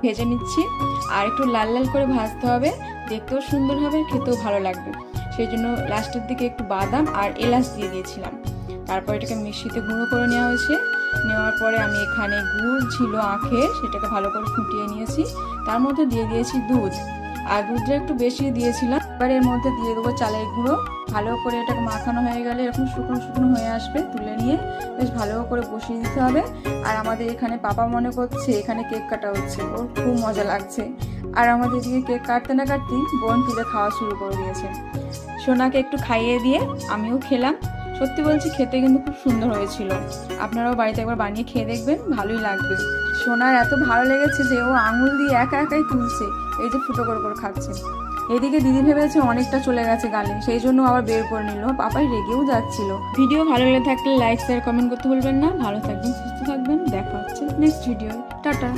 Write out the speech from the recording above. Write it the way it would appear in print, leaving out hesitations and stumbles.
ভেজে নিচ্ছি। আর একটু লাল লাল করে ভাজতে হবে, দেখতেও সুন্দর হবে, খেতেও ভালো লাগবে। সেই জন্য লাস্টের দিকে একটু বাদাম আর এলাচ দিয়ে দিয়েছিলাম। তারপর এটাকে মিক্সিতে গুঁড়ো করে নেওয়া হয়েছে। নেওয়ার পরে আমি এখানে গুড় ছিল আখের, সেটাকে ভালো করে ফুটিয়ে নিয়েছি। তার মধ্যে দিয়ে দিয়েছি দুধ, আর দুধটা একটু বেশি দিয়েছিলাম। এবার এর মধ্যে দিয়ে দেবো চালের গুঁড়ো। ভালো করে এটাকে মাখানো হয়ে গেলে এরকম শুকনো শুকনো হয়ে আসবে, তুলে নিয়ে বেশ ভালো করে বসিয়ে দিতে হবে। আর আমাদের এখানে পাপা মনে করছে এখানে কেক কাটা হচ্ছে, ওর খুব মজা লাগছে। আর আমাদের দিকে কেক কাটতে না কাটতেই বোন তুলে খাওয়া শুরু করে দিয়েছে। সোনাকে একটু খাইয়ে দিয়ে আমিও খেলাম। সত্যি বলছি, খেতে কিন্তু খুব সুন্দর হয়েছিল। আপনারাও বাড়িতে একবার বানিয়ে খেয়ে দেখবেন, ভালোই লাগবে। সোনার এত ভালো লেগেছে যে ও আঙুল দিয়ে একা একাই তুলছে, এই যে ফুটো করে করে খাচ্ছে। এদিকে দিদি ভেবেছে অনেকটা চলে গেছে গালে, সেই জন্য আবার বের করে নিল। পাপাই রেগেও যাচ্ছিল। ভিডিও ভালো লেগে থাকলে লাইক শেয়ার কমেন্ট করতে ভুলবেন না। ভালো থাকবেন, সুস্থ থাকবেন, দেখা হচ্ছে নেক্সট ভিডিও। টাটা।